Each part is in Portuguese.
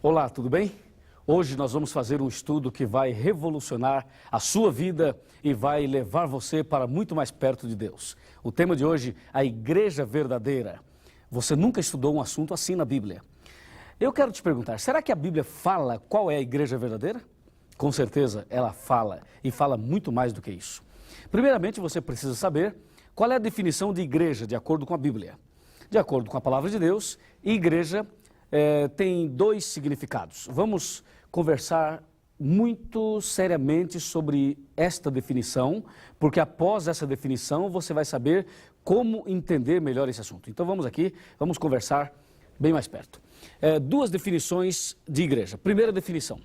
Olá, tudo bem? Hoje nós vamos fazer um estudo que vai revolucionar a sua vida e vai levar você para muito mais perto de Deus. O tema de hoje, a Igreja Verdadeira. Você nunca estudou um assunto assim na Bíblia. Eu quero te perguntar, será que a Bíblia fala qual é a Igreja Verdadeira? Com certeza ela fala, e fala muito mais do que isso. Primeiramente, você precisa saber qual é a definição de igreja de acordo com a Bíblia. De acordo com a Palavra de Deus, igreja tem dois significados. Vamos conversar muito seriamente sobre esta definição, porque após essa definição você vai saber como entender melhor esse assunto. Então vamos conversar bem mais perto. Duas definições de igreja. Primeira definição,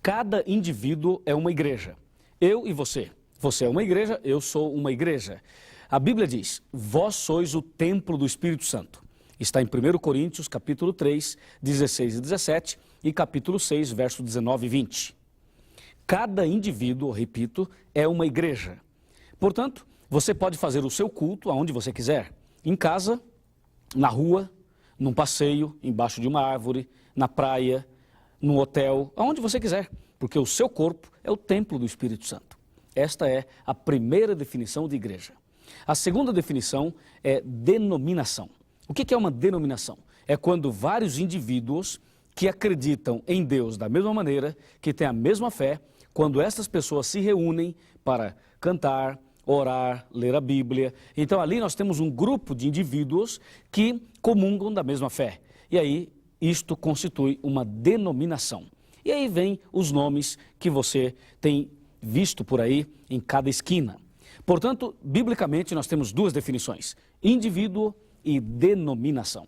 cada indivíduo é uma igreja. Eu e você. Você é uma igreja, eu sou uma igreja. A Bíblia diz, vós sois o templo do Espírito Santo. Está em 1 Coríntios, capítulo 3, 16 e 17 e capítulo 6, verso 19 e 20. Cada indivíduo, repito, é uma igreja. Portanto, você pode fazer o seu culto aonde você quiser. Em casa, na rua, num passeio, embaixo de uma árvore, na praia, num hotel, aonde você quiser. Porque o seu corpo é o templo do Espírito Santo. Esta é a primeira definição de igreja. A segunda definição é denominação. O que é uma denominação? É quando vários indivíduos que acreditam em Deus da mesma maneira, que têm a mesma fé, quando essas pessoas se reúnem para cantar, orar, ler a Bíblia. Então ali nós temos um grupo de indivíduos que comungam da mesma fé. E aí isto constitui uma denominação. E aí vem os nomes que você tem visto por aí em cada esquina. Portanto, biblicamente nós temos duas definições, indivíduo e denominação.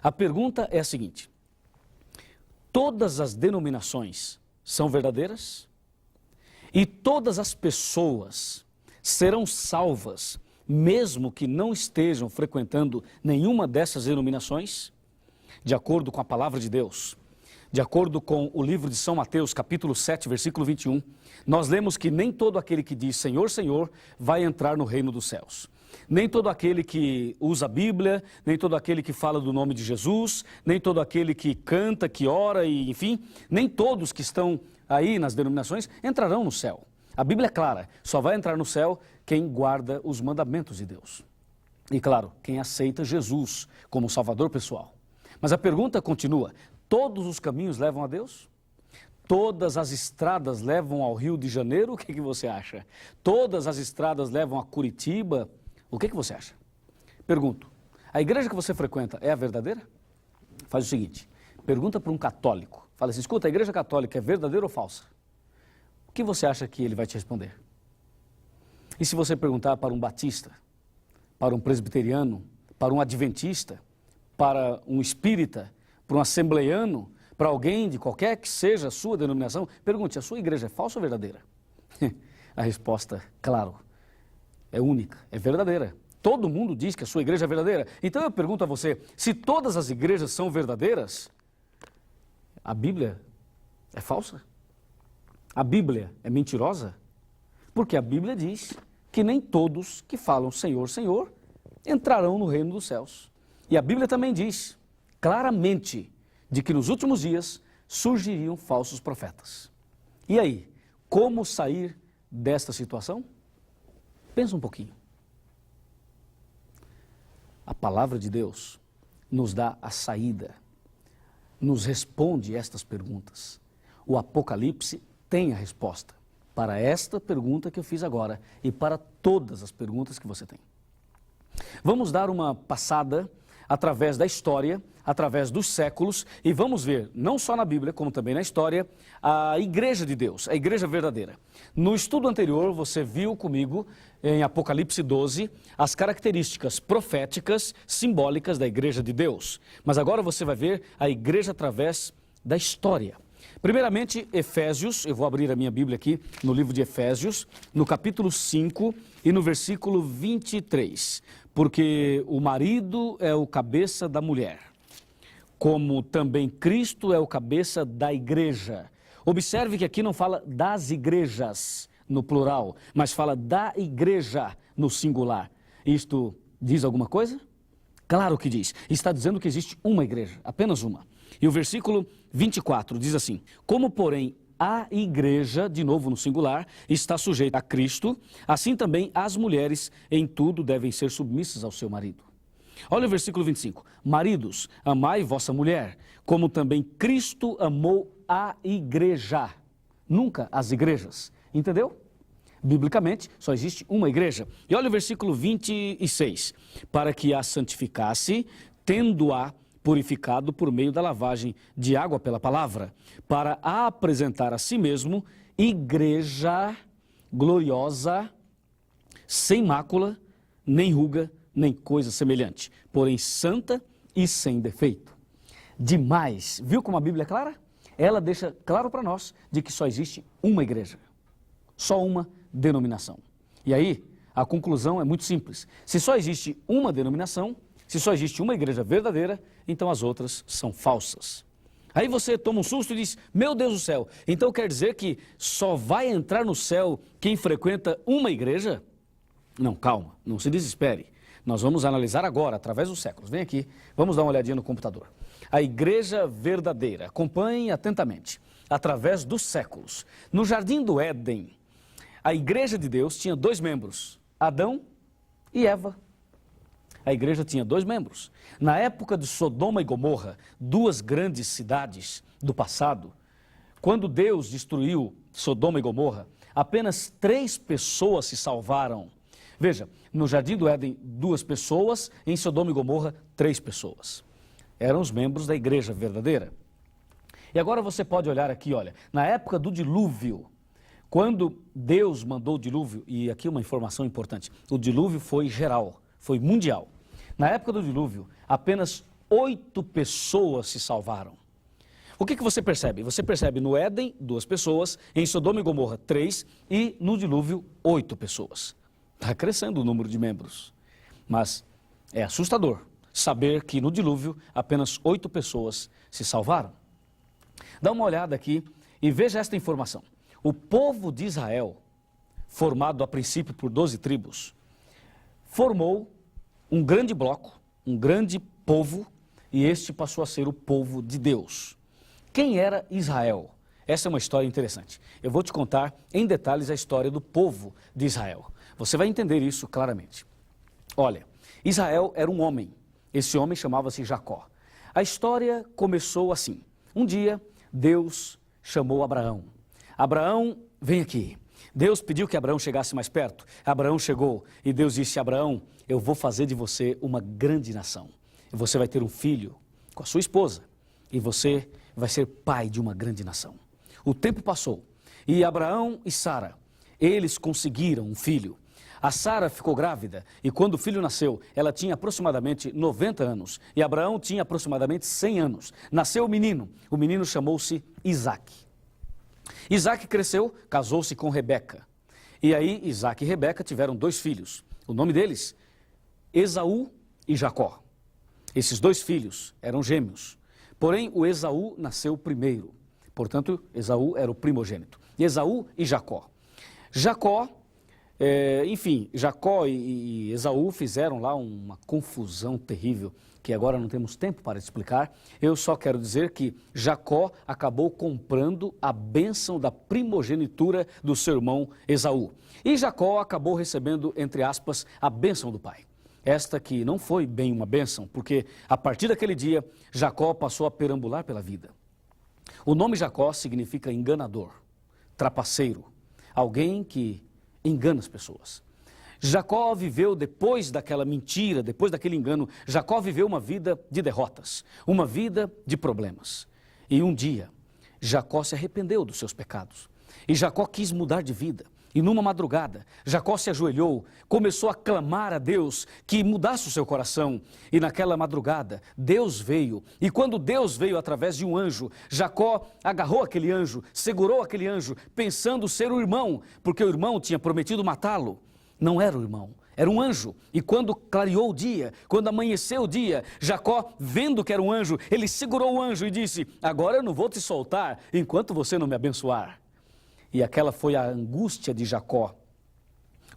A pergunta é a seguinte, todas as denominações são verdadeiras? E todas as pessoas serão salvas, mesmo que não estejam frequentando nenhuma dessas denominações? De acordo com a palavra de Deus, de acordo com o livro de São Mateus, capítulo 7, versículo 21, nós lemos que nem todo aquele que diz Senhor, Senhor, vai entrar no reino dos céus. Nem todo aquele que usa a Bíblia, nem todo aquele que fala do nome de Jesus, nem todo aquele que canta, que ora e enfim, nem todos que estão aí nas denominações entrarão no céu. A Bíblia é clara, só vai entrar no céu quem guarda os mandamentos de Deus. E claro, quem aceita Jesus como Salvador pessoal. Mas a pergunta continua, todos os caminhos levam a Deus? Todas as estradas levam ao Rio de Janeiro? O que você acha? Todas as estradas levam a Curitiba? O que você acha? Pergunto, a igreja que você frequenta é a verdadeira? Faz o seguinte, pergunta para um católico. Fala assim, escuta, a igreja católica é verdadeira ou falsa? O que você acha que ele vai te responder? E se você perguntar para um batista, para um presbiteriano, para um adventista, para um espírita, para um assembleiano, para alguém de qualquer que seja a sua denominação, pergunte, a sua igreja é falsa ou verdadeira? A resposta, claro, é única, é verdadeira. Todo mundo diz que a sua igreja é verdadeira. Então eu pergunto a você, se todas as igrejas são verdadeiras, a Bíblia é falsa? A Bíblia é mentirosa? Porque a Bíblia diz que nem todos que falam Senhor, Senhor, entrarão no reino dos céus. E a Bíblia também diz claramente de que nos últimos dias surgiriam falsos profetas. E aí, como sair desta situação? Pensa um pouquinho. A palavra de Deus nos dá a saída, nos responde estas perguntas. O Apocalipse tem a resposta para esta pergunta que eu fiz agora e para todas as perguntas que você tem. Vamos dar uma passada através da história, através dos séculos, e vamos ver, não só na Bíblia, como também na história, a igreja de Deus, a igreja verdadeira. No estudo anterior, você viu comigo, em Apocalipse 12, as características proféticas, simbólicas da igreja de Deus. Mas agora você vai ver a igreja através da história. Primeiramente, Efésios, eu vou abrir a minha Bíblia aqui, no livro de Efésios, no capítulo 5 e no versículo 23. Porque o marido é o cabeça da mulher, como também Cristo é o cabeça da igreja. Observe que aqui não fala das igrejas no plural, mas fala da igreja no singular. Isto diz alguma coisa? Claro que diz. Está dizendo que existe uma igreja, apenas uma. E o versículo 24 diz assim: como, porém, a igreja, de novo no singular, está sujeita a Cristo, assim também as mulheres em tudo devem ser submissas ao seu marido. Olha o versículo 25. Maridos, amai vossa mulher, como também Cristo amou a igreja. Nunca as igrejas. Entendeu? Biblicamente, só existe uma igreja. E olha o versículo 26. Para que a santificasse, tendo-a purificado por meio da lavagem de água pela palavra, para a apresentar a si mesmo igreja gloriosa, sem mácula, nem ruga, nem coisa semelhante, porém santa e sem defeito. Demais. Viu como a Bíblia é clara? Ela deixa claro para nós de que só existe uma igreja, só uma denominação. E aí, a conclusão é muito simples. Se só existe uma denominação, se só existe uma igreja verdadeira, então as outras são falsas. Aí você toma um susto e diz: meu Deus do céu, então quer dizer que só vai entrar no céu quem frequenta uma igreja? Não, calma, não se desespere. Nós vamos analisar agora, através dos séculos. Vem aqui, vamos dar uma olhadinha no computador. A igreja verdadeira, acompanhe atentamente, através dos séculos. No Jardim do Éden, a igreja de Deus tinha dois membros, Adão e Eva. A igreja tinha dois membros. Na época de Sodoma e Gomorra, duas grandes cidades do passado, quando Deus destruiu Sodoma e Gomorra, apenas 3 pessoas se salvaram. Veja, no Jardim do Éden, 2 pessoas, em Sodoma e Gomorra, 3 pessoas. Eram os membros da igreja verdadeira. E agora você pode olhar aqui, olha, na época do dilúvio, quando Deus mandou o dilúvio, e aqui uma informação importante, o dilúvio foi geral, foi mundial. Na época do dilúvio, apenas 8 pessoas se salvaram. O que você percebe? Você percebe no Éden, 2 pessoas, em Sodoma e Gomorra, 3, e no dilúvio, 8 pessoas. Está crescendo o número de membros. Mas é assustador saber que no dilúvio, apenas 8 pessoas se salvaram. Dá uma olhada aqui e veja esta informação. O povo de Israel, formado a princípio por 12 tribos, formou um grande bloco, um grande povo, e este passou a ser o povo de Deus. Quem era Israel? Essa é uma história interessante. Eu vou te contar em detalhes a história do povo de Israel. Você vai entender isso claramente. Olha, Israel era um homem. Esse homem chamava-se Jacó. A história começou assim. Um dia, Deus chamou Abraão. Abraão, vem aqui. Deus pediu que Abraão chegasse mais perto. Abraão chegou e Deus disse: Abraão, eu vou fazer de você uma grande nação. E você vai ter um filho com a sua esposa. E você vai ser pai de uma grande nação. O tempo passou. E Abraão e Sara, eles conseguiram um filho. A Sara ficou grávida e quando o filho nasceu, ela tinha aproximadamente 90 anos. E Abraão tinha aproximadamente 100 anos. Nasceu o menino chamou-se Isaque. Isaque cresceu, casou-se com Rebeca. E aí Isaque e Rebeca tiveram 2 filhos. O nome deles, Esaú e Jacó. Esses 2 filhos eram gêmeos. Porém, o Esaú nasceu primeiro. Portanto, Esaú era o primogênito. Esaú e Jacó. Jacó e Esaú fizeram lá uma confusão terrível, que agora não temos tempo para explicar. Eu só quero dizer que Jacó acabou comprando a bênção da primogenitura do seu irmão Esaú. E Jacó acabou recebendo, entre aspas, a bênção do pai. Esta que não foi bem uma bênção, porque a partir daquele dia, Jacó passou a perambular pela vida. O nome Jacó significa enganador, trapaceiro, alguém que engana as pessoas. Jacó viveu depois daquela mentira, depois daquele engano, Jacó viveu uma vida de derrotas, uma vida de problemas. E um dia, Jacó se arrependeu dos seus pecados. E Jacó quis mudar de vida. E numa madrugada, Jacó se ajoelhou, começou a clamar a Deus que mudasse o seu coração. E naquela madrugada, Deus veio. E quando Deus veio através de um anjo, Jacó agarrou aquele anjo, segurou aquele anjo, pensando ser o irmão, porque o irmão tinha prometido matá-lo. Não era o irmão, era um anjo. E quando clareou o dia, quando amanheceu o dia, Jacó, vendo que era um anjo, ele segurou o anjo e disse: agora eu não vou te soltar enquanto você não me abençoar. E aquela foi a angústia de Jacó.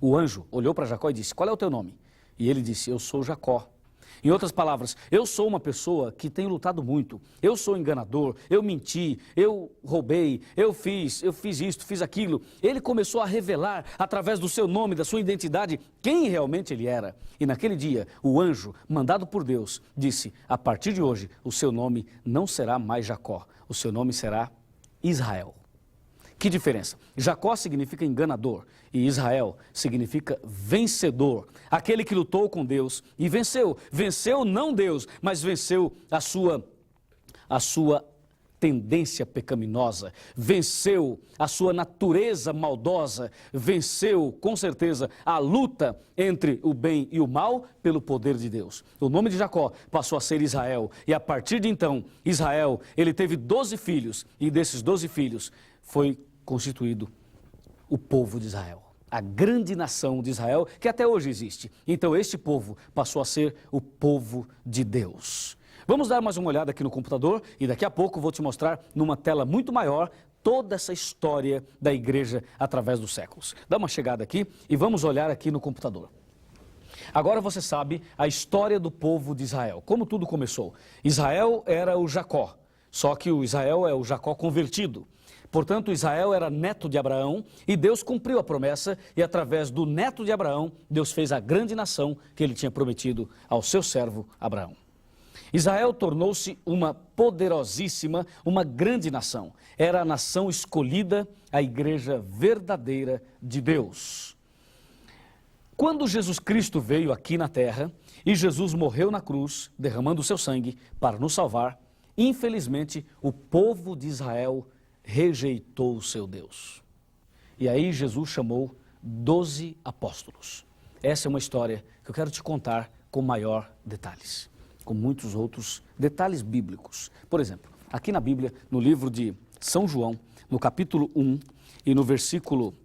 O anjo olhou para Jacó e disse: qual é o teu nome? E ele disse: eu sou Jacó. Em outras palavras, eu sou uma pessoa que tem lutado muito, eu sou enganador, eu menti, eu roubei, eu fiz isto, fiz aquilo. Ele começou a revelar, através do seu nome, da sua identidade, quem realmente ele era. E naquele dia, o anjo, mandado por Deus, disse: a partir de hoje, o seu nome não será mais Jacó, o seu nome será Israel. Que diferença? Jacó significa enganador e Israel significa vencedor. Aquele que lutou com Deus e venceu. Venceu não Deus, mas venceu a sua tendência pecaminosa. Venceu a sua natureza maldosa. Venceu, com certeza, a luta entre o bem e o mal pelo poder de Deus. O nome de Jacó passou a ser Israel. E a partir de então, Israel, ele teve 12 filhos. E desses 12 filhos foi constituído o povo de Israel, a grande nação de Israel, que até hoje existe. Então este povo passou a ser o povo de Deus. Vamos dar mais uma olhada aqui no computador e daqui a pouco vou te mostrar numa tela muito maior toda essa história da igreja através dos séculos. Dá uma chegada aqui e vamos olhar aqui no computador. Agora você sabe a história do povo de Israel, como tudo começou. Israel era o Jacó, só que o Israel é o Jacó convertido. Portanto, Israel era neto de Abraão e Deus cumpriu a promessa e através do neto de Abraão, Deus fez a grande nação que ele tinha prometido ao seu servo Abraão. Israel tornou-se uma poderosíssima, uma grande nação. Era a nação escolhida, a igreja verdadeira de Deus. Quando Jesus Cristo veio aqui na terra e Jesus morreu na cruz, derramando o seu sangue para nos salvar, infelizmente o povo de Israel rejeitou o seu Deus. E aí Jesus chamou 12 apóstolos. Essa é uma história que eu quero te contar com maior detalhes, com muitos outros detalhes bíblicos. Por exemplo, aqui na Bíblia, no livro de São João, no capítulo 1 e no versículo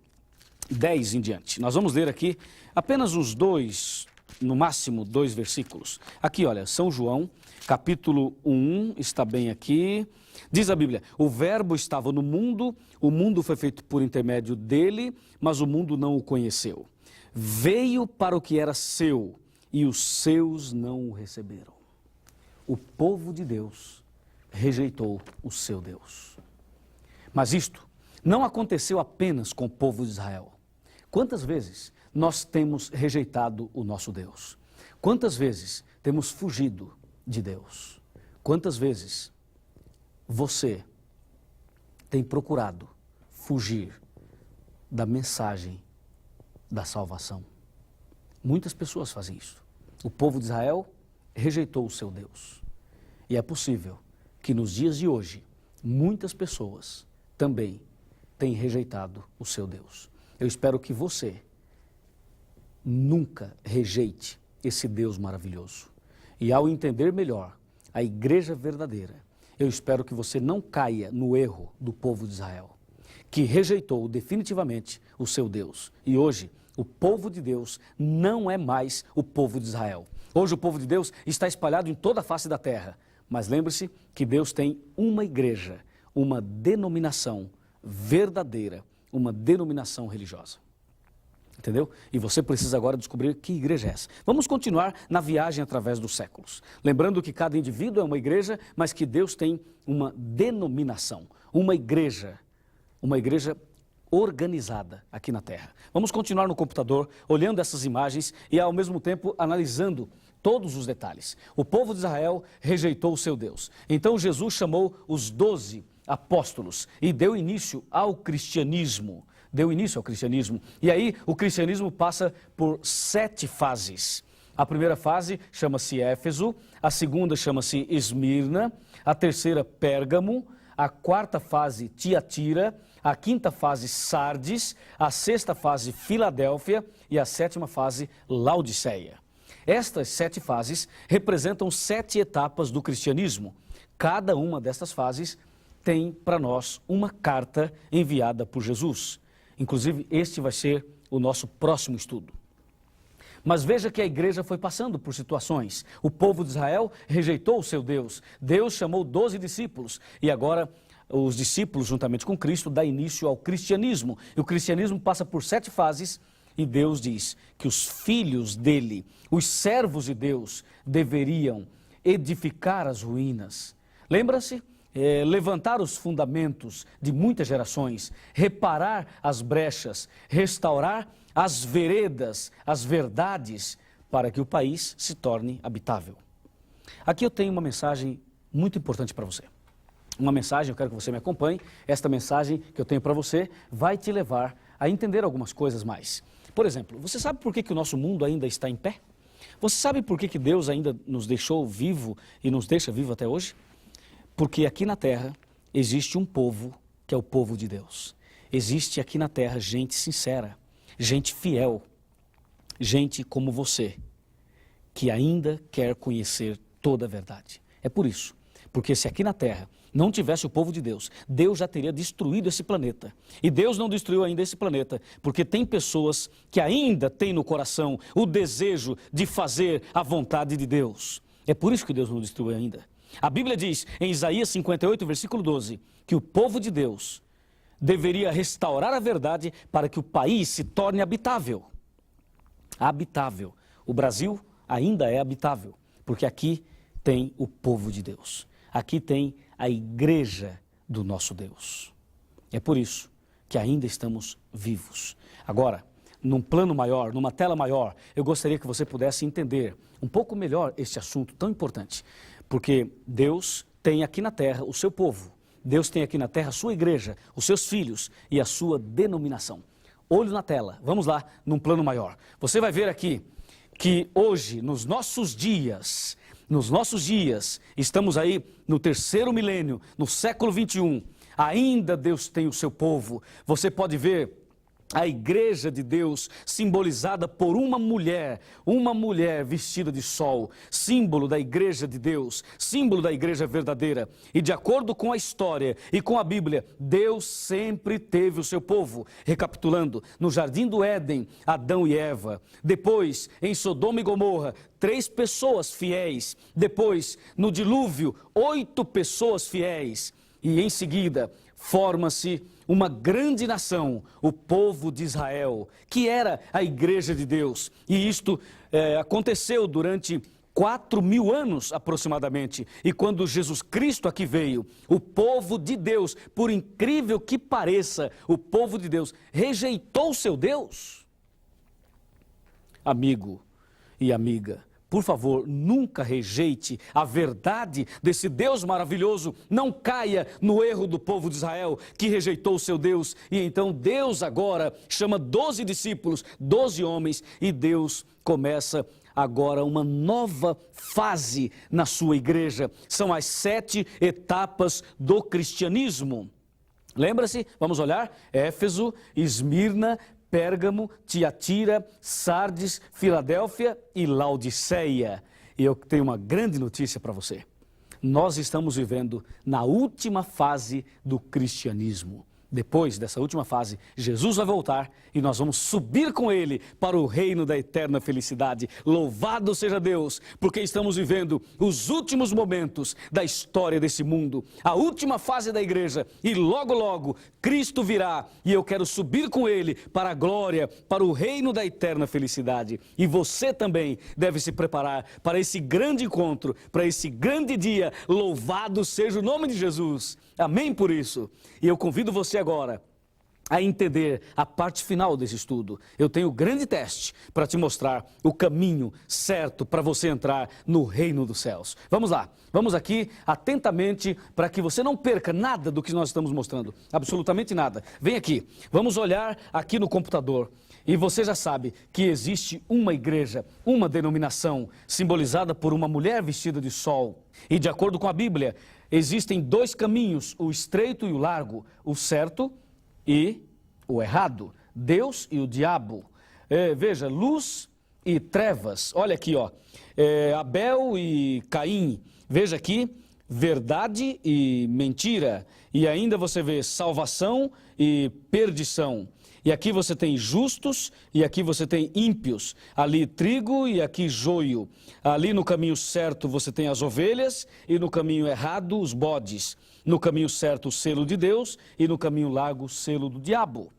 10 em diante. Nós vamos ler aqui apenas uns dois, no máximo 2 versículos. Aqui, olha, São João, capítulo 1, está bem aqui. Diz a Bíblia: o verbo estava no mundo, o mundo foi feito por intermédio dele, mas o mundo não o conheceu. Veio para o que era seu, e os seus não o receberam. O povo de Deus rejeitou o seu Deus. Mas isto não aconteceu apenas com o povo de Israel. Quantas vezes nós temos rejeitado o nosso Deus? Quantas vezes temos fugido de Deus? Quantas vezes você tem procurado fugir da mensagem da salvação? Muitas pessoas fazem isso. O povo de Israel rejeitou o seu Deus. E é possível que nos dias de hoje, muitas pessoas também têm rejeitado o seu Deus. Eu espero que você nunca rejeite esse Deus maravilhoso. E ao entender melhor a igreja verdadeira, eu espero que você não caia no erro do povo de Israel, que rejeitou definitivamente o seu Deus. E hoje, o povo de Deus não é mais o povo de Israel. Hoje o povo de Deus está espalhado em toda a face da terra. Mas lembre-se que Deus tem uma igreja, uma denominação verdadeira, uma denominação religiosa. Entendeu? E você precisa agora descobrir que igreja é essa. Vamos continuar na viagem através dos séculos. Lembrando que cada indivíduo é uma igreja, mas que Deus tem uma denominação, uma igreja organizada aqui na terra. Vamos continuar no computador, olhando essas imagens e ao mesmo tempo analisando todos os detalhes. O povo de Israel rejeitou o seu Deus. Então Jesus chamou os 12 apóstolos e deu início ao cristianismo. E aí o cristianismo passa por 7 fases. A primeira fase chama-se Éfeso, a segunda chama-se Esmirna, a terceira Pérgamo, a quarta fase Tiatira, a quinta fase Sardes, a sexta fase Filadélfia e a sétima fase Laodiceia. Estas 7 fases representam 7 etapas do cristianismo. Cada uma destas fases tem para nós uma carta enviada por Jesus. Inclusive, este vai ser o nosso próximo estudo. Mas veja que a igreja foi passando por situações. O povo de Israel rejeitou o seu Deus. Deus chamou 12 discípulos e agora os discípulos, juntamente com Cristo, dá início ao cristianismo. E o cristianismo passa por 7 fases e Deus diz que os filhos dele, os servos de Deus, deveriam edificar as ruínas. Lembra-se? Levantar os fundamentos de muitas gerações, reparar as brechas, restaurar as veredas, as verdades, para que o país se torne habitável. Aqui eu tenho uma mensagem muito importante para você. Uma mensagem, eu quero que você me acompanhe. Esta mensagem que eu tenho para você vai te levar a entender algumas coisas mais. Por exemplo, você sabe por que o nosso mundo ainda está em pé? Você sabe por que Deus ainda nos deixou vivo e nos deixa vivo até hoje? Porque aqui na terra existe um povo que é o povo de Deus. Existe aqui na terra gente sincera, gente fiel, gente como você, que ainda quer conhecer toda a verdade. É por isso, porque se aqui na terra não tivesse o povo de Deus, Deus já teria destruído esse planeta. E Deus não destruiu ainda esse planeta, porque tem pessoas que ainda têm no coração o desejo de fazer a vontade de Deus. É por isso que Deus não destruiu ainda. A Bíblia diz, em Isaías 58, versículo 12, que o povo de Deus deveria restaurar a verdade para que o país se torne habitável. Habitável. O Brasil ainda é habitável, porque aqui tem o povo de Deus. Aqui tem a igreja do nosso Deus. É por isso que ainda estamos vivos. Agora, num plano maior, numa tela maior, eu gostaria que você pudesse entender um pouco melhor este assunto tão importante. Porque Deus tem aqui na terra o seu povo. Deus tem aqui na terra a sua igreja, os seus filhos e a sua denominação. Olho na tela, vamos lá, num plano maior. Você vai ver aqui que hoje, nos nossos dias, estamos aí no terceiro milênio, no século 21, ainda Deus tem o seu povo. Você pode ver a igreja de Deus simbolizada por uma mulher vestida de sol, símbolo da igreja de Deus, símbolo da igreja verdadeira. E de acordo com a história e com a Bíblia, Deus sempre teve o seu povo. Recapitulando, no Jardim do Éden, Adão e Eva. Depois, em Sodoma e Gomorra, 3 pessoas fiéis. Depois, no dilúvio, 8 pessoas fiéis. E em seguida, forma-se uma grande nação, o povo de Israel, que era a igreja de Deus. E isto aconteceu durante 4.000 anos aproximadamente. E quando Jesus Cristo aqui veio, o povo de Deus, por incrível que pareça, o povo de Deus rejeitou seu Deus. Amigo e amiga, por favor, nunca rejeite a verdade desse Deus maravilhoso. Não caia no erro do povo de Israel, que rejeitou o seu Deus. E então Deus agora chama 12 discípulos, 12 homens, e Deus começa agora uma nova fase na sua igreja. São as 7 etapas do cristianismo. Lembra-se? Vamos olhar? Éfeso, Esmirna, Pérgamo, Tiatira, Sardes, Filadélfia e Laodiceia. E eu tenho uma grande notícia para você. Nós estamos vivendo na última fase do cristianismo. Depois dessa última fase, Jesus vai voltar e nós vamos subir com Ele para o reino da eterna felicidade. Louvado seja Deus, porque estamos vivendo os últimos momentos da história desse mundo, a última fase da igreja, e logo, logo, Cristo virá e eu quero subir com Ele para a glória, para o reino da eterna felicidade. E você também deve se preparar para esse grande encontro, para esse grande dia. Louvado seja o nome de Jesus. Amém por isso. E eu convido você agora a entender a parte final desse estudo. Eu tenho um grande teste para te mostrar o caminho certo para você entrar no reino dos céus. Vamos lá, vamos aqui atentamente para que você não perca nada do que nós estamos mostrando, absolutamente nada. Vem aqui, vamos olhar aqui no computador. E você já sabe que existe uma igreja, uma denominação simbolizada por uma mulher vestida de sol. E de acordo com a Bíblia, existem 2 caminhos, o estreito e o largo, o certo e o errado, Deus e o diabo. Veja, luz e trevas, olha aqui, ó, Abel e Caim, veja aqui, verdade e mentira, e ainda você vê salvação e perdição. E aqui você tem justos e aqui você tem ímpios. Ali trigo e aqui joio. Ali no caminho certo você tem as ovelhas e no caminho errado os bodes. No caminho certo o selo de Deus e no caminho largo o selo do diabo.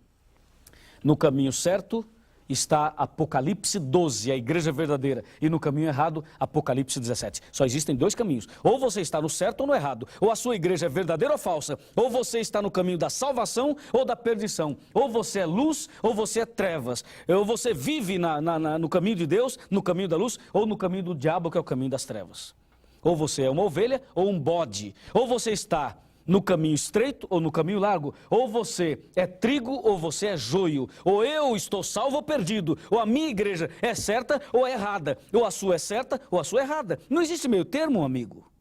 No caminho certo está Apocalipse 12, a igreja verdadeira, e no caminho errado, Apocalipse 17. Só existem dois caminhos, ou você está no certo ou no errado, ou a sua igreja é verdadeira ou falsa, ou você está no caminho da salvação ou da perdição, ou você é luz ou você é trevas, ou você vive no caminho de Deus, no caminho da luz, ou no caminho do diabo, que é o caminho das trevas. Ou você é uma ovelha ou um bode, ou você está no caminho estreito ou no caminho largo, ou você é trigo ou você é joio, ou eu estou salvo ou perdido, ou a minha igreja é certa ou é errada, ou a sua é certa ou a sua é errada. Não existe meio termo, amigo.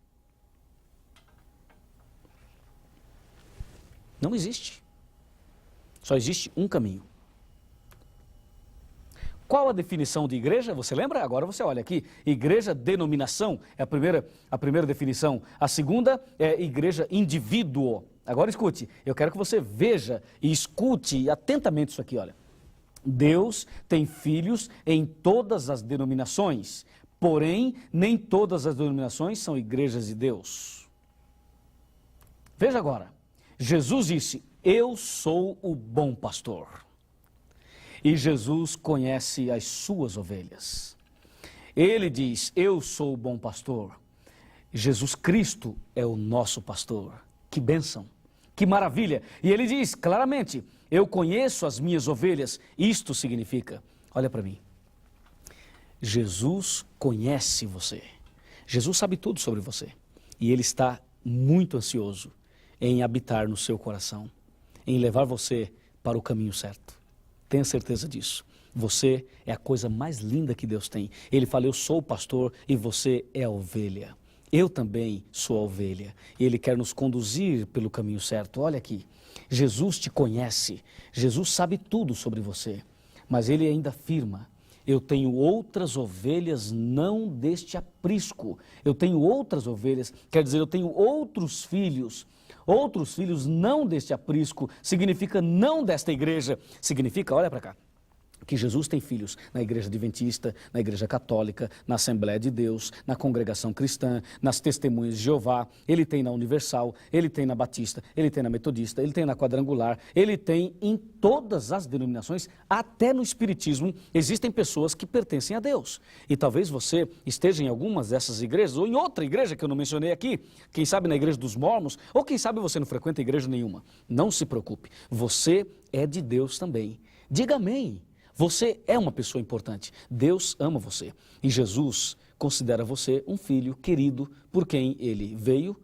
Não existe. Só existe um caminho. Qual a definição de igreja? Você lembra? Agora você olha aqui. Igreja, denominação, é a primeira definição. A segunda é igreja, indivíduo. Agora escute, eu quero que você veja e escute atentamente isso aqui, olha. Deus tem filhos em todas as denominações, porém, nem todas as denominações são igrejas de Deus. Veja agora, Jesus disse, eu sou o bom pastor. E Jesus conhece as suas ovelhas. Ele diz, eu sou o bom pastor. Jesus Cristo é o nosso pastor. Que bênção, que maravilha. E ele diz claramente, eu conheço as minhas ovelhas. Isto significa, olha para mim, Jesus conhece você. Jesus sabe tudo sobre você. E ele está muito ansioso em habitar no seu coração, em levar você para o caminho certo. Tenha certeza disso. Você é a coisa mais linda que Deus tem. Ele fala, eu sou o pastor e você é a ovelha. Eu também sou a ovelha. E Ele quer nos conduzir pelo caminho certo. Olha aqui, Jesus te conhece. Jesus sabe tudo sobre você. Mas Ele ainda afirma, eu tenho outras ovelhas não deste aprisco. Eu tenho outras ovelhas, quer dizer, eu tenho outros filhos. Outros filhos não deste aprisco, significa não desta igreja. Significa, olha para cá, que Jesus tem filhos na igreja adventista, na igreja católica, na Assembleia de Deus, na congregação cristã, nas testemunhas de Jeová, ele tem na Universal, ele tem na Batista, ele tem na Metodista, ele tem na Quadrangular, ele tem em todas as denominações, até no Espiritismo, existem pessoas que pertencem a Deus. E talvez você esteja em algumas dessas igrejas, ou em outra igreja que eu não mencionei aqui, quem sabe na igreja dos Mormons, ou quem sabe você não frequenta igreja nenhuma. Não se preocupe, você é de Deus também. Diga amém. Você é uma pessoa importante. Deus ama você. E Jesus considera você um filho querido por quem Ele veio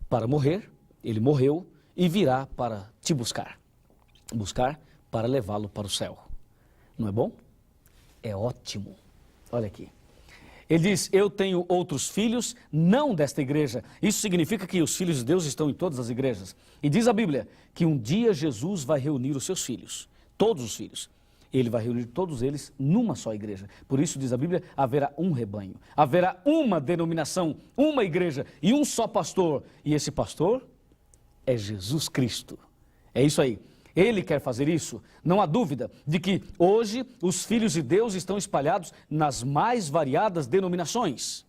para morrer, Ele morreu e virá para te buscar. Buscar para levá-lo para o céu. Não é bom? É ótimo. Olha aqui. Ele diz, eu tenho outros filhos, não desta igreja. Isso significa que os filhos de Deus estão em todas as igrejas. E diz a Bíblia que um dia Jesus vai reunir os seus filhos, todos os filhos. Ele vai reunir todos eles numa só igreja. Por isso, diz a Bíblia, haverá um rebanho, haverá uma denominação, uma igreja e um só pastor. E esse pastor é Jesus Cristo. É isso aí. Ele quer fazer isso. Não há dúvida de que hoje os filhos de Deus estão espalhados nas mais variadas denominações.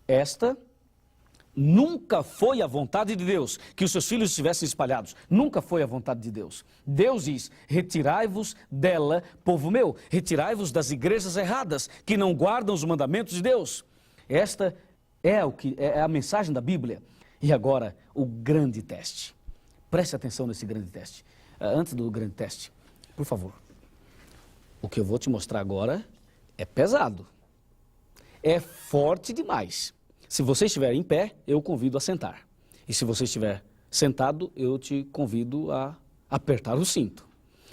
Esta nunca foi a vontade de Deus que os seus filhos estivessem espalhados. Nunca foi a vontade de Deus. Deus diz, retirai-vos dela, povo meu. Retirai-vos das igrejas erradas, que não guardam os mandamentos de Deus. Esta é a mensagem da Bíblia. E agora, o grande teste. Preste atenção nesse grande teste. Antes do grande teste, por favor. O que eu vou te mostrar agora é pesado. É forte demais. Se você estiver em pé, eu o convido a sentar. E se você estiver sentado, eu te convido a apertar o cinto.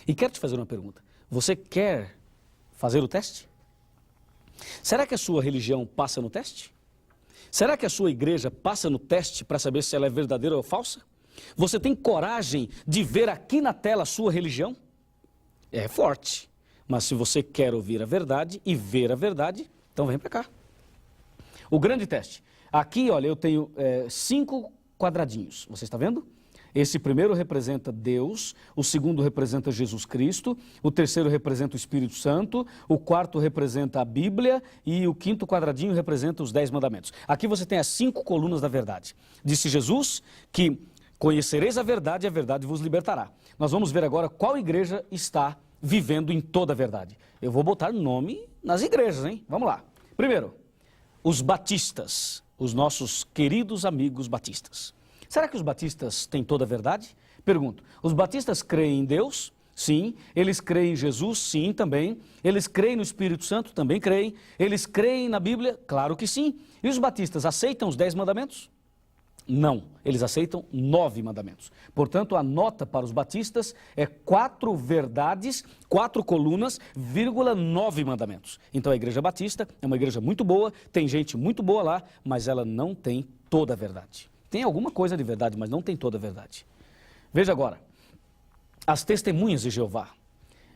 E quero te fazer uma pergunta. Você quer fazer o teste? Será que a sua religião passa no teste? Será que a sua igreja passa no teste para saber se ela é verdadeira ou falsa? Você tem coragem de ver aqui na tela a sua religião? É forte. Mas se você quer ouvir a verdade e ver a verdade, então vem para cá. O grande teste. Aqui, olha, eu tenho 5 quadradinhos. Você está vendo? Esse primeiro representa Deus, o segundo representa Jesus Cristo, o terceiro representa o Espírito Santo, o quarto representa a Bíblia e o quinto quadradinho representa os 10 mandamentos. Aqui você tem as 5 colunas da verdade. Disse Jesus que conhecereis a verdade e a verdade vos libertará. Nós vamos ver agora qual igreja está vivendo em toda a verdade. Eu vou botar nome nas igrejas, hein? Vamos lá. Primeiro, os batistas, os nossos queridos amigos batistas. Será que os batistas têm toda a verdade? Pergunto, os batistas creem em Deus? Sim. Eles creem em Jesus? Sim, também. Eles creem no Espírito Santo? Também creem. Eles creem na Bíblia? Claro que sim. E os batistas aceitam os 10 mandamentos? Não, eles aceitam 9 mandamentos. Portanto, a nota para os batistas é 4 verdades, 4 colunas, 9 mandamentos. Então a igreja batista é uma igreja muito boa, tem gente muito boa lá, mas ela não tem toda a verdade. Tem alguma coisa de verdade, mas não tem toda a verdade. Veja agora, as testemunhas de Jeová.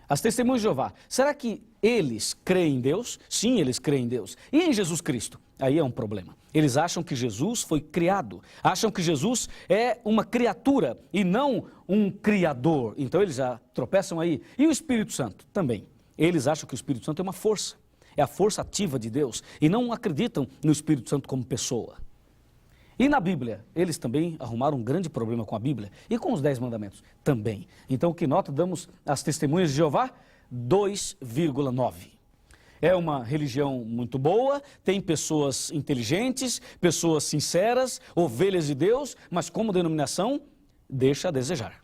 As testemunhas de Jeová, será que eles creem em Deus? Sim, eles creem em Deus. E em Jesus Cristo? Aí é um problema. Eles acham que Jesus foi criado, acham que Jesus é uma criatura e não um criador. Então eles já tropeçam aí. E o Espírito Santo também. Eles acham que o Espírito Santo é uma força, é a força ativa de Deus e não acreditam no Espírito Santo como pessoa. E na Bíblia, eles também arrumaram um grande problema com a Bíblia e com os 10 mandamentos também. Então, que nota damos às testemunhas de Jeová? 2,9. É uma religião muito boa, tem pessoas inteligentes, pessoas sinceras, ovelhas de Deus, mas como denominação, deixa a desejar.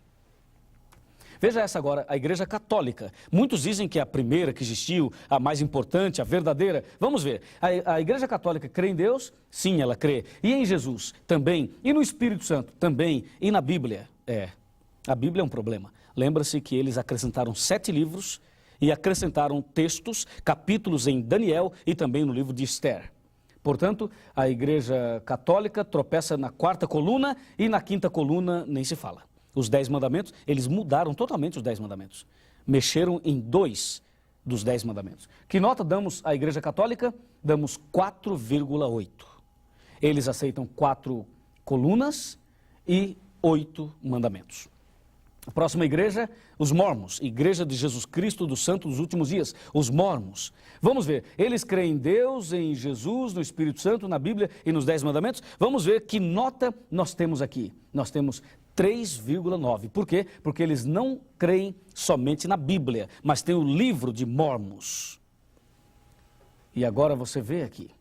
Veja essa agora, a Igreja Católica. Muitos dizem que é a primeira que existiu, a mais importante, a verdadeira. Vamos ver, a Igreja Católica crê em Deus? Sim, ela crê. E em Jesus? Também. E no Espírito Santo? Também. E na Bíblia? A Bíblia é um problema. Lembra-se que eles acrescentaram 7 livros e acrescentaram textos, capítulos em Daniel e também no livro de Esther. Portanto, a Igreja Católica tropeça na 4ª coluna e na 5ª coluna nem se fala. Os 10 mandamentos, eles mudaram totalmente os 10 mandamentos. Mexeram em 2 dos 10 mandamentos. Que nota damos à Igreja Católica? Damos 4,8. Eles aceitam 4 colunas e 8 mandamentos. A próxima igreja, os mormons, Igreja de Jesus Cristo dos Santos dos Últimos Dias, os mormons. Vamos ver, eles creem em Deus, em Jesus, no Espírito Santo, na Bíblia e nos 10 mandamentos. Vamos ver que nota nós temos aqui. Nós temos 3,9. Por quê? Porque eles não creem somente na Bíblia, mas tem o livro de Mormons. E agora você vê aqui.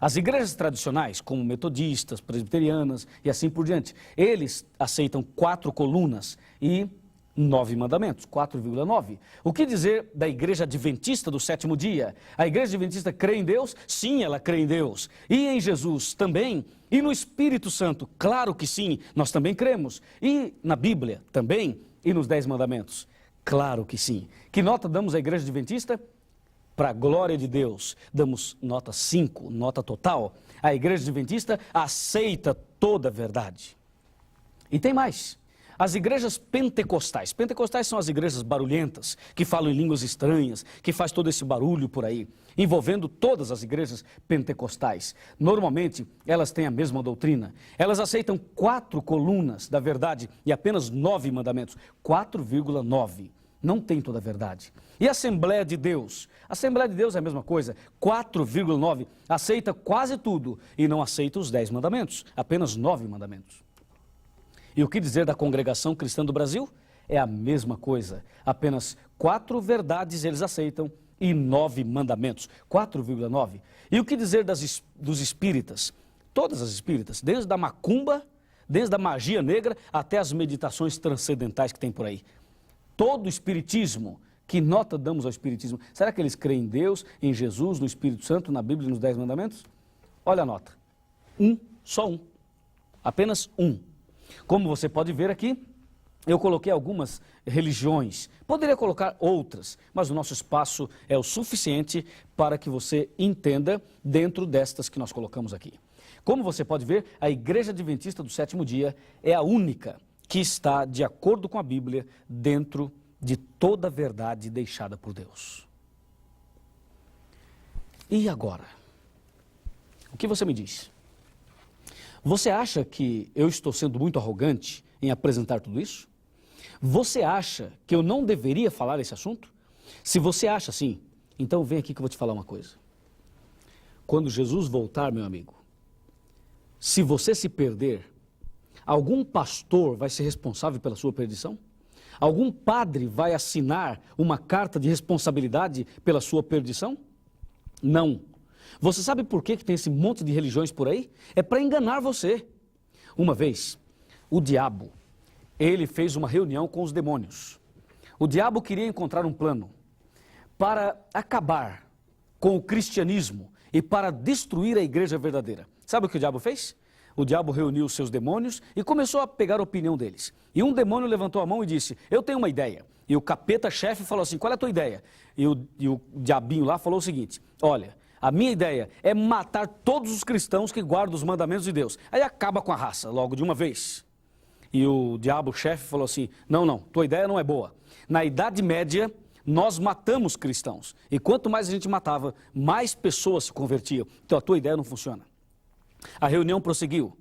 As igrejas tradicionais, como metodistas, presbiterianas e assim por diante, eles aceitam 4 colunas e 9 mandamentos, 4,9. O que dizer da igreja adventista do 7º dia? A igreja adventista crê em Deus? Sim, ela crê em Deus. E em Jesus também? E no Espírito Santo? Claro que sim, nós também cremos. E na Bíblia também? E nos 10 mandamentos? Claro que sim. Que nota damos à igreja adventista? Para a glória de Deus, damos nota 5, nota total. A igreja adventista aceita toda a verdade. E tem mais. As igrejas pentecostais. Pentecostais são as igrejas barulhentas, que falam em línguas estranhas, que faz todo esse barulho por aí, envolvendo todas as igrejas pentecostais. Normalmente, elas têm a mesma doutrina. Elas aceitam 4 colunas da verdade e apenas 9 mandamentos. 4,9. Não tem toda a verdade. E a Assembleia de Deus? A Assembleia de Deus é a mesma coisa, 4,9, aceita quase tudo e não aceita os 10 mandamentos, apenas 9 mandamentos. E o que dizer da Congregação Cristã do Brasil? É a mesma coisa, apenas 4 verdades eles aceitam e 9 mandamentos, 4,9. E o que dizer dos espíritas? Todas as espíritas, desde a macumba, desde a magia negra até as meditações transcendentais que tem por aí. Todo o espiritismo, que nota damos ao espiritismo? Será que eles creem em Deus, em Jesus, no Espírito Santo, na Bíblia e nos 10 mandamentos? Olha a nota. Só um. Apenas um. Como você pode ver aqui, eu coloquei algumas religiões. Poderia colocar outras, mas o nosso espaço é o suficiente para que você entenda dentro destas que nós colocamos aqui. Como você pode ver, a Igreja Adventista do 7º dia é a única que está de acordo com a Bíblia dentro de toda a verdade deixada por Deus. E agora? O que você me diz? Você acha que eu estou sendo muito arrogante em apresentar tudo isso? Você acha que eu não deveria falar esse assunto? Se você acha assim, então vem aqui que eu vou te falar uma coisa. Quando Jesus voltar, meu amigo, se você se perder, algum pastor vai ser responsável pela sua perdição? Algum padre vai assinar uma carta de responsabilidade pela sua perdição? Não. Você sabe por que tem esse monte de religiões por aí? É para enganar você. Uma vez, o diabo, ele fez uma reunião com os demônios. O diabo queria encontrar um plano para acabar com o cristianismo e para destruir a igreja verdadeira. Sabe o que o diabo fez? O diabo reuniu os seus demônios e começou a pegar a opinião deles. E um demônio levantou a mão e disse, eu tenho uma ideia. E o capeta-chefe falou assim, qual é a tua ideia? E o diabinho lá falou o seguinte, olha, a minha ideia é matar todos os cristãos que guardam os mandamentos de Deus. Aí acaba com a raça, logo de uma vez. E o diabo-chefe falou assim, não, tua ideia não é boa. Na Idade Média, nós matamos cristãos. E quanto mais a gente matava, mais pessoas se convertiam. Então a tua ideia não funciona. A reunião prosseguiu.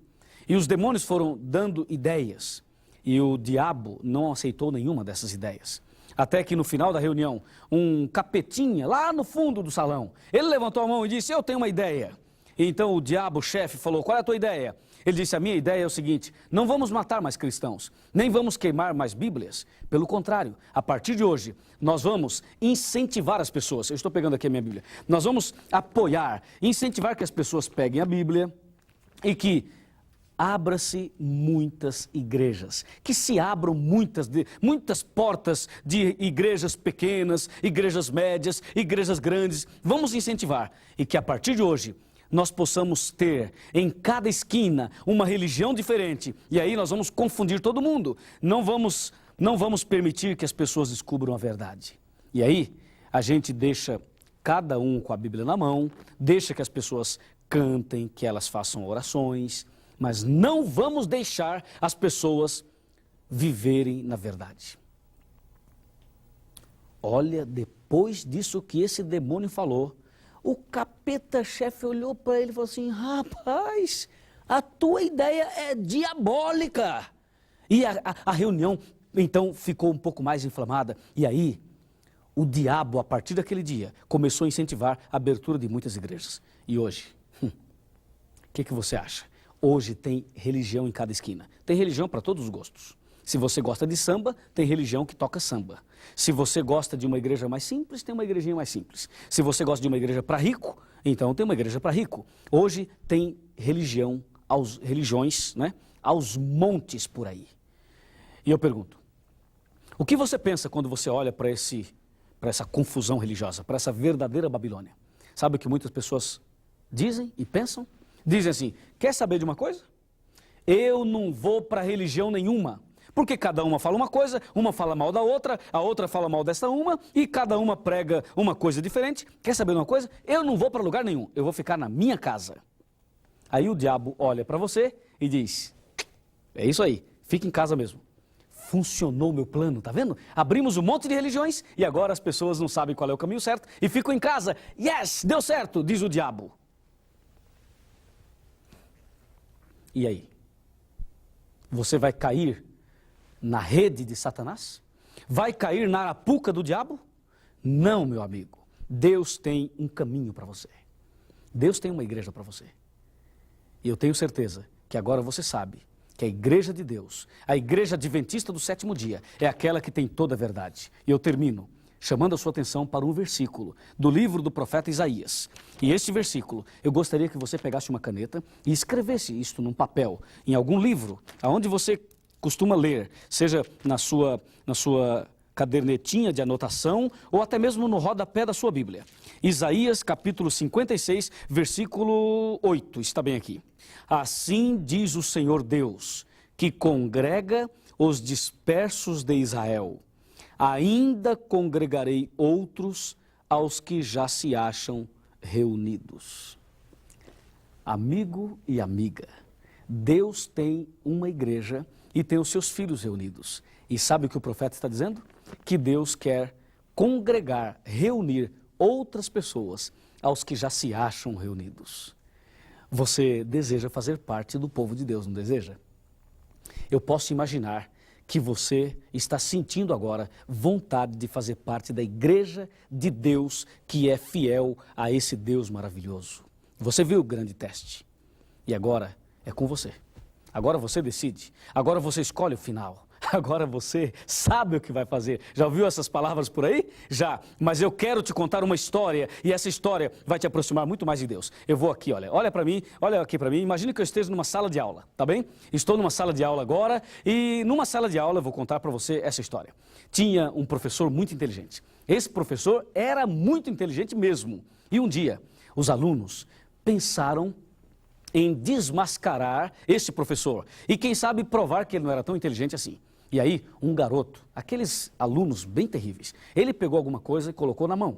E os demônios foram dando ideias. E o diabo não aceitou nenhuma dessas ideias. Até que no final da reunião, um capetinha lá no fundo do salão, ele levantou a mão e disse, eu tenho uma ideia. E então o diabo-chefe falou, qual é a tua ideia? Ele disse, a minha ideia é o seguinte, não vamos matar mais cristãos, nem vamos queimar mais bíblias. Pelo contrário, a partir de hoje, nós vamos incentivar as pessoas. Eu estou pegando aqui a minha Bíblia. Nós vamos apoiar, incentivar que as pessoas peguem a Bíblia e que abra-se muitas igrejas, que se abram muitas portas de igrejas pequenas, igrejas médias, igrejas grandes. Vamos incentivar e que a partir de hoje nós possamos ter em cada esquina uma religião diferente. E aí nós vamos confundir todo mundo. Não vamos permitir que as pessoas descubram a verdade. E aí a gente deixa cada um com a Bíblia na mão, deixa que as pessoas cantem, que elas façam orações, mas não vamos deixar as pessoas viverem na verdade. Olha, depois disso que esse demônio falou, o capeta-chefe olhou para ele e falou assim, rapaz, a tua ideia é diabólica. E a reunião, então, ficou um pouco mais inflamada. E aí, o diabo, a partir daquele dia, começou a incentivar a abertura de muitas igrejas. E hoje, o que você acha? Hoje tem religião em cada esquina. Tem religião para todos os gostos. Se você gosta de samba, tem religião que toca samba. Se você gosta de uma igreja mais simples, tem uma igrejinha mais simples. Se você gosta de uma igreja para rico, então tem uma igreja para rico. Hoje tem religiões, né, aos montes por aí. E eu pergunto, o que você pensa quando você olha para essa confusão religiosa, para essa verdadeira Babilônia? Sabe o que muitas pessoas dizem e pensam? Dizem assim, quer saber de uma coisa? Eu não vou para religião nenhuma. Porque cada uma fala uma coisa, uma fala mal da outra, a outra fala mal dessa uma, e cada uma prega uma coisa diferente. Quer saber de uma coisa? Eu não vou para lugar nenhum, eu vou ficar na minha casa. Aí o diabo olha para você e diz, é isso aí, fica em casa mesmo. Funcionou o meu plano, tá vendo? Abrimos um monte de religiões e agora as pessoas não sabem qual é o caminho certo e ficam em casa. Yes, deu certo, diz o diabo. E aí? Você vai cair na rede de Satanás? Vai cair na arapuca do diabo? Não, meu amigo. Deus tem um caminho para você. Deus tem uma igreja para você. E eu tenho certeza que agora você sabe que a igreja de Deus, a igreja adventista do sétimo dia, é aquela que tem toda a verdade. E eu termino chamando a sua atenção para um versículo do livro do profeta Isaías. E este versículo, eu gostaria que você pegasse uma caneta e escrevesse isto num papel, em algum livro, aonde você costuma ler, seja na sua cadernetinha de anotação ou até mesmo no rodapé da sua Bíblia. Isaías capítulo 56, versículo 8, está bem aqui. Assim diz o Senhor Deus, que congrega os dispersos de Israel. Ainda congregarei outros aos que já se acham reunidos. Amigo e amiga, Deus tem uma igreja e tem os seus filhos reunidos. E sabe o que o profeta está dizendo? Que Deus quer congregar, reunir outras pessoas aos que já se acham reunidos. Você deseja fazer parte do povo de Deus, não deseja? Eu posso imaginar que você está sentindo agora vontade de fazer parte da igreja de Deus que é fiel a esse Deus maravilhoso. Você viu o grande teste e agora é com você. Agora você decide, agora você escolhe o final. agora você sabe o que vai fazer. Já ouviu essas palavras por aí? Já, mas eu quero te contar uma história, e essa história vai te aproximar muito mais de Deus. Eu vou aqui, olha para mim, olha aqui para mim, imagine que eu esteja numa sala de aula, tá bem? Estou numa sala de aula agora, e numa sala de aula eu vou contar para você essa história. Tinha um professor muito inteligente. Esse professor era muito inteligente mesmo. E um dia, os alunos pensaram em desmascarar esse professor e, quem sabe, provar que ele não era tão inteligente assim. E aí, um garoto, aqueles alunos bem terríveis, ele pegou alguma coisa e colocou na mão.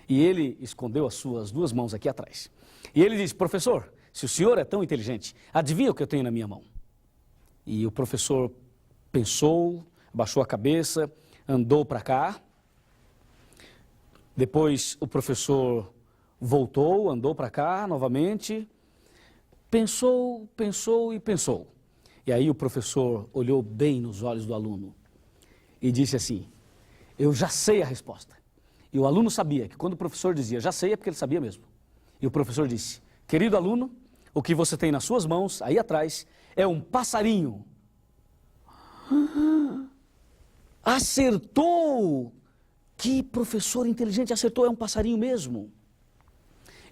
E ele escondeu as suas duas mãos aqui atrás. E ele disse: professor, se o senhor é tão inteligente, adivinha o que eu tenho na minha mão? E o professor pensou, abaixou a cabeça, andou para cá. Depois o professor voltou, andou para cá novamente. Pensou, pensou e pensou. E aí o professor olhou bem nos olhos do aluno e disse assim: eu já sei a resposta. E o aluno sabia que quando o professor dizia já sei, é porque ele sabia mesmo. E o professor disse: querido aluno, o que você tem nas suas mãos, aí atrás, é um passarinho. Acertou! Que professor inteligente, acertou, é um passarinho mesmo.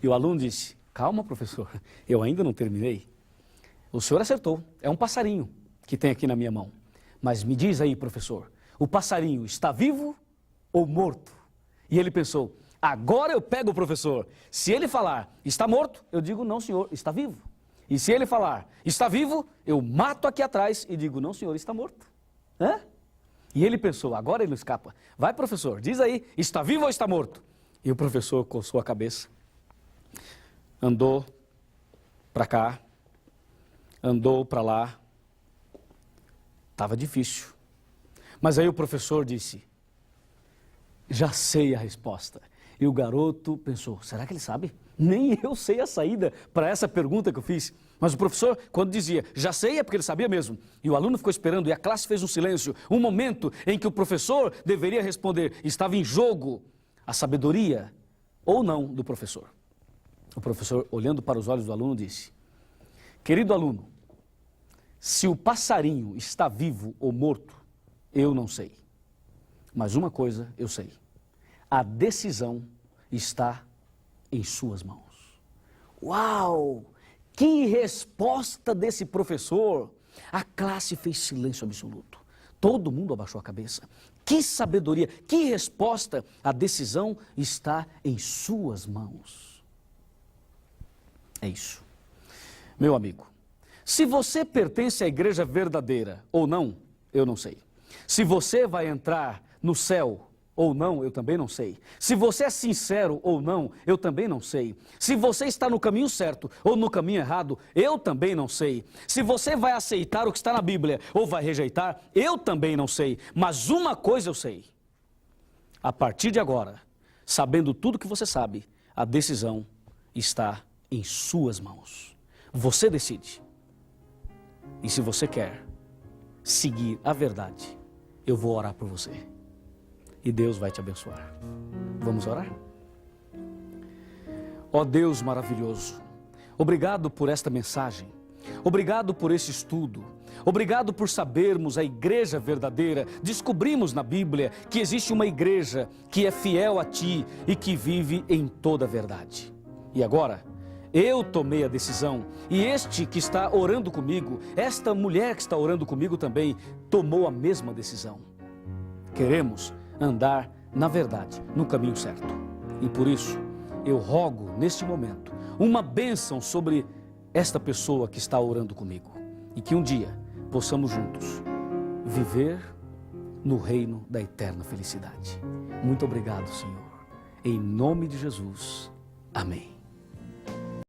E o aluno disse: calma, professor, eu ainda não terminei. O senhor acertou, é um passarinho que tem aqui na minha mão. Mas me diz aí, professor, o passarinho está vivo ou morto? E ele pensou: agora eu pego o professor. Se ele falar está morto, eu digo não, senhor, está vivo. E se ele falar está vivo, eu mato aqui atrás e digo não, senhor, está morto. Hã? E ele pensou: agora ele não escapa. Vai, professor, diz aí, está vivo ou está morto? E o professor coçou a cabeça. Andou para cá, andou para lá. Estava difícil. Mas aí o professor disse: já sei a resposta. E o garoto pensou: será que ele sabe? Nem eu sei a saída para essa pergunta que eu fiz. Mas o professor, quando dizia já sei, é porque ele sabia mesmo. E o aluno ficou esperando e a classe fez um silêncio. Um momento em que o professor deveria responder. Estava em jogo a sabedoria ou não do professor. O professor, olhando para os olhos do aluno, disse: querido aluno, se o passarinho está vivo ou morto, eu não sei. Mas uma coisa eu sei: a decisão está em suas mãos. Uau! Que resposta desse professor! A classe fez silêncio absoluto. Todo mundo abaixou a cabeça. Que sabedoria, que resposta! A decisão está em suas mãos. É isso. Meu amigo, se você pertence à igreja verdadeira ou não, eu não sei. Se você vai entrar no céu ou não, eu também não sei. Se você é sincero ou não, eu também não sei. Se você está no caminho certo ou no caminho errado, eu também não sei. Se você vai aceitar o que está na Bíblia ou vai rejeitar, eu também não sei. Mas uma coisa eu sei: a partir de agora, sabendo tudo que você sabe, a decisão está em suas mãos. Você decide. E se você quer seguir a verdade, eu vou orar por você. E Deus vai te abençoar. Vamos orar? Ó Deus maravilhoso, obrigado por esta mensagem. Obrigado por esse estudo. Obrigado por sabermos a igreja verdadeira. Descobrimos na Bíblia que existe uma igreja que é fiel a Ti e que vive em toda a verdade. E agora, eu tomei a decisão, e este que está orando comigo, esta mulher que está orando comigo também, tomou a mesma decisão. Queremos andar na verdade, no caminho certo. E por isso, eu rogo neste momento uma bênção sobre esta pessoa que está orando comigo. E que um dia possamos juntos viver no reino da eterna felicidade. Muito obrigado, Senhor. Em nome de Jesus. Amém.